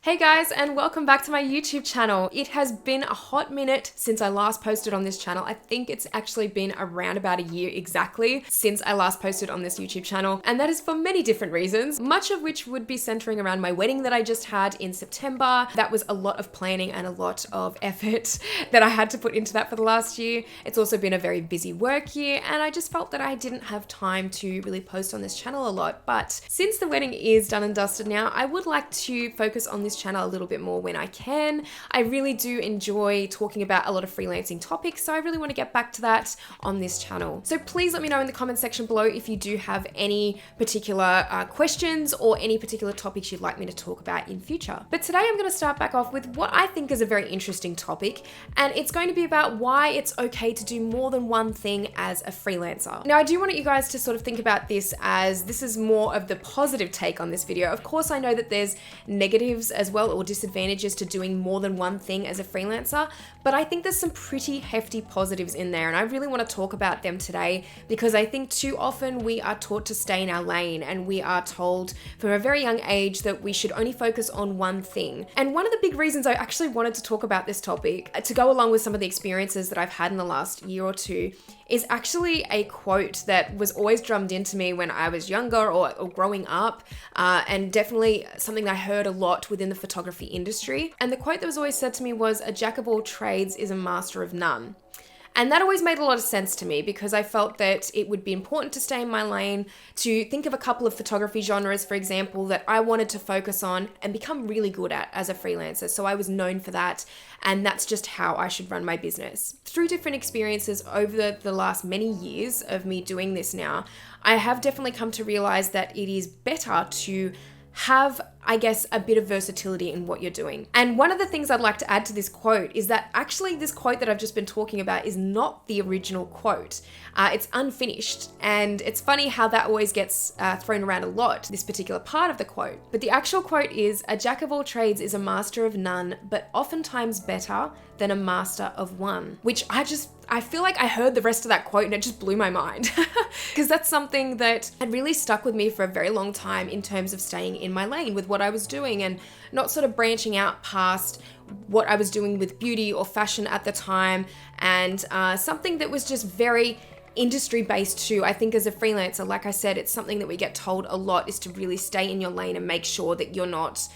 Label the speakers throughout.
Speaker 1: Hey guys, and welcome back to my YouTube channel. It has been a hot minute since I last posted on this channel. I think it's actually been around about a year exactly since I last posted on this YouTube channel, and that is for many different reasons, much of which would be centering around my wedding that I just had in September. That was a lot of planning and a lot of effort that I had to put into that for the last year. It's also been a very busy work year, and I just felt that I didn't have time to really post on this channel a lot. But since the wedding is done and dusted now, I would like to focus on this channel a little bit more when I can. I really do enjoy talking about a lot of freelancing topics, so I really want to get back to that on this channel. So please let me know in the comment section below if you do have any particular questions or any particular topics you'd like me to talk about in future. But today I'm going to start back off with what I think is a very interesting topic, and it's going to be about why it's okay to do more than one thing as a freelancer. Now, I do want you guys to sort of think about this as this is more of the positive take on this video. Of course, I know that there's negatives as well, or disadvantages to doing more than one thing as a freelancer, but I think there's some pretty hefty positives in there, and I really want to talk about them today because I think too often we are taught to stay in our lane, and we are told from a very young age that we should only focus on one thing. And one of the big reasons I actually wanted to talk about this topic, to go along with some of the experiences that I've had in the last year or two, is actually a quote that was always drummed into me when I was younger or growing up, and definitely something I heard a lot within the photography industry. And the quote that was always said to me was, "A jack of all trades is a master of none." And that always made a lot of sense to me because I felt that it would be important to stay in my lane, to think of a couple of photography genres, for example, that I wanted to focus on and become really good at as a freelancer. So I was known for that, and that's just how I should run my business. Through different experiences over the last many years of me doing this now, I have definitely come to realize that it is better to have, I guess, a bit of versatility in what you're doing. And one of the things I'd like to add to this quote is that actually this quote that I've just been talking about is not the original quote. It's unfinished, and it's funny how that always gets thrown around a lot, this particular part of the quote. But the actual quote is, "A jack of all trades is a master of none, but oftentimes better than a master of one," which I feel like I heard the rest of that quote and it just blew my mind because that's something that had really stuck with me for a very long time in terms of staying in my lane with what I was doing and not sort of branching out past what I was doing with beauty or fashion at the time, and something that was just very industry based too. I think as a freelancer, like I said, it's something that we get told a lot is to really stay in your lane and make sure that you're not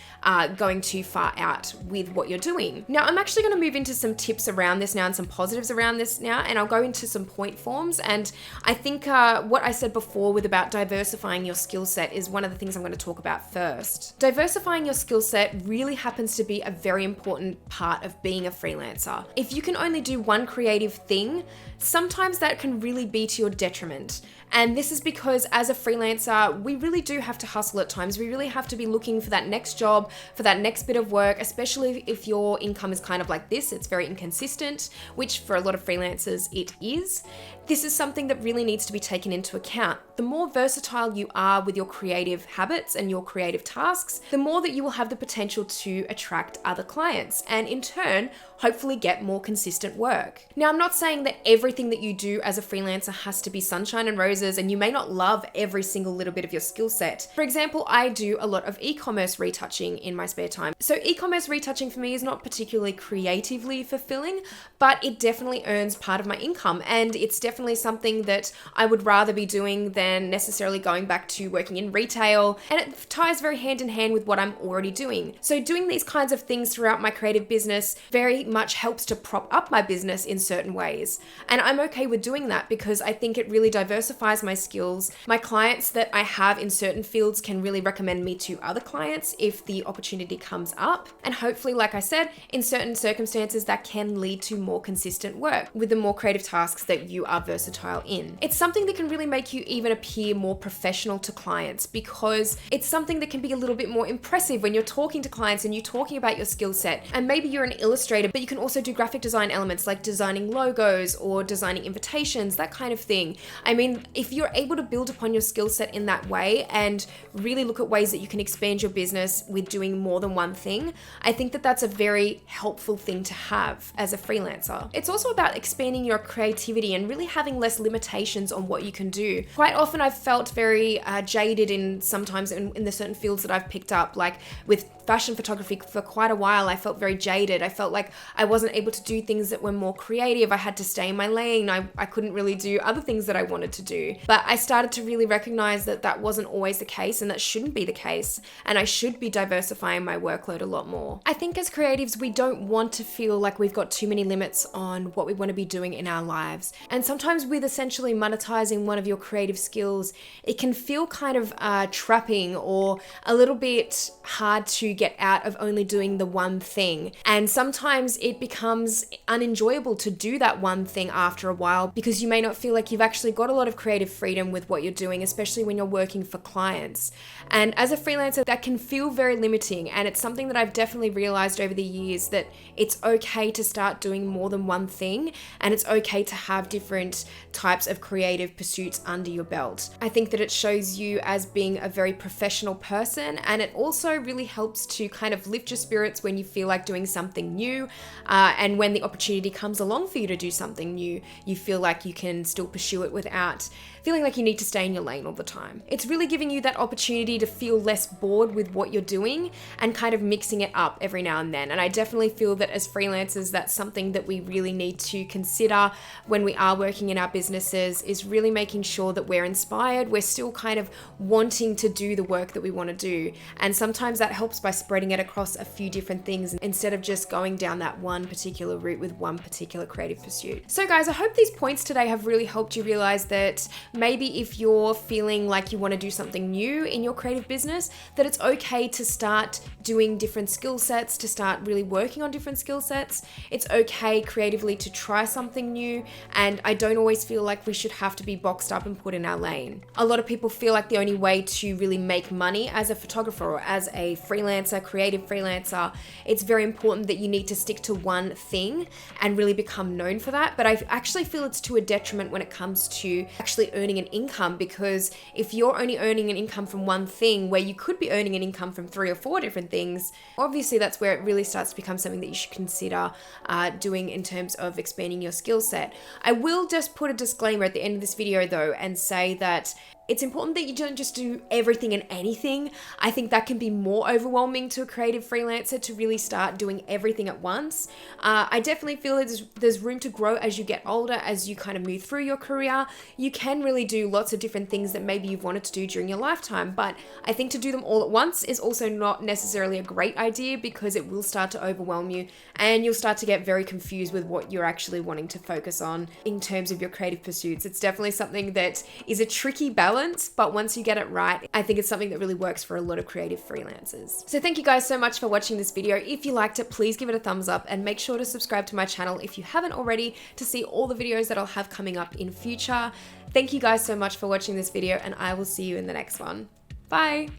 Speaker 1: going too far out with what you're doing. Now, I'm actually going to move into some tips around this now and some positives around this now, and I'll go into some point forms. And I think what I said before with about diversifying your skill set is one of the things I'm going to talk about first. Diversifying your skill set really happens to be a very important part of being a freelancer. If you can only do one creative thing, sometimes that can really be to your detriment. And this is because as a freelancer, we really do have to hustle at times. We really have to be looking for that next job, for that next bit of work, especially if your income is kind of like this. It's very inconsistent, which for a lot of freelancers it is. This is something that really needs to be taken into account. The more versatile you are with your creative habits and your creative tasks, the more that you will have the potential to attract other clients and in turn, hopefully get more consistent work. Now, I'm not saying that everything that you do as a freelancer has to be sunshine and roses, and you may not love every single little bit of your skill set. For example, I do a lot of e-commerce retouching in my spare time. So e-commerce retouching for me is not particularly creatively fulfilling, but it definitely earns part of my income, and it's definitely something that I would rather be doing than necessarily going back to working in retail, and it ties very hand in hand with what I'm already doing. So doing these kinds of things throughout my creative business very much helps to prop up my business in certain ways. And I'm okay with doing that because I think it really diversifies my skills. My clients that I have in certain fields can really recommend me to other clients if the opportunity comes up. And hopefully, like I said, in certain circumstances that can lead to more consistent work with the more creative tasks that you are versatile in. It's something that can really make you even appear more professional to clients because it's something that can be a little bit more impressive when you're talking to clients and you're talking about your skill set. And maybe you're an illustrator, but you can also do graphic design elements like designing logos or designing invitations, that kind of thing. I mean, if you're able to build upon your skill set in that way and really look at ways that you can expand your business with doing more than one thing, I think that that's a very helpful thing to have as a freelancer. It's also about expanding your creativity and really having less limitations on what you can do. Quite often I've felt very jaded sometimes in the certain fields that I've picked up, like with fashion photography for quite a while, I felt very jaded. I felt like I wasn't able to do things that were more creative. I had to stay in my lane. I couldn't really do other things that I wanted to do. But I started to really recognize that that wasn't always the case, and that shouldn't be the case. And I should be diversifying my workload a lot more. I think as creatives, we don't want to feel like we've got too many limits on what we want to be doing in our lives. And sometimes with essentially monetizing one of your creative skills, it can feel kind of trapping or a little bit hard to get out of only doing the one thing. And sometimes it becomes unenjoyable to do that one thing after a while, because you may not feel like you've actually got a lot of creative freedom with what you're doing, especially when you're working for clients. And as a freelancer, that can feel very limiting. And it's something that I've definitely realized over the years, that it's okay to start doing more than one thing, and it's okay to have different types of creative pursuits under your belt. I think that it shows you as being a very professional person, and it also really helps to kind of lift your spirits when you feel like doing something new, and when the opportunity comes along for you to do something new, you feel like you can still pursue it without feeling like you need to stay in your lane all the time. It's really giving you that opportunity to feel less bored with what you're doing and kind of mixing it up every now and then. And I definitely feel that as freelancers, that's something that we really need to consider when we are working in our businesses, is really making sure that we're inspired, we're still kind of wanting to do the work that we want to do. And sometimes that helps by spreading it across a few different things instead of just going down that one particular route with one particular creative pursuit. So guys, I hope these points today have really helped you realize that maybe if you're feeling like you want to do something new in your creative business, that it's okay to start doing different skill sets, to start really working on different skill sets. It's okay creatively to try something new, and I don't always feel like we should have to be boxed up and put in our lane. A lot of people feel like the only way to really make money as a photographer or as a freelancer, creative freelancer, it's very important that you need to stick to one thing and really become known for that. But I actually feel it's to a detriment when it comes to actually earning an income, because if you're only earning an income from one thing where you could be earning an income from 3 or 4 different things, obviously that's where it really starts to become something that you should consider doing in terms of expanding your skill set. I will just put a disclaimer at the end of this video though, and say that it's important that you don't just do everything and anything. I think that can be more overwhelming to a creative freelancer, to really start doing everything at once. I definitely feel there's room to grow as you get older, as you kind of move through your career. You can really do lots of different things that maybe you've wanted to do during your lifetime, but I think to do them all at once is also not necessarily a great idea, because it will start to overwhelm you and you'll start to get very confused with what you're actually wanting to focus on in terms of your creative pursuits. It's definitely something that is a tricky balance, but once you get it right, I think it's something that really works for a lot of creative freelancers. So thank you guys so much for watching this video. If you liked it, please give it a thumbs up, and make sure to subscribe to my channel if you haven't already, to see all the videos that I'll have coming up in future. Thank you guys so much for watching this video, and I will see you in the next one. Bye.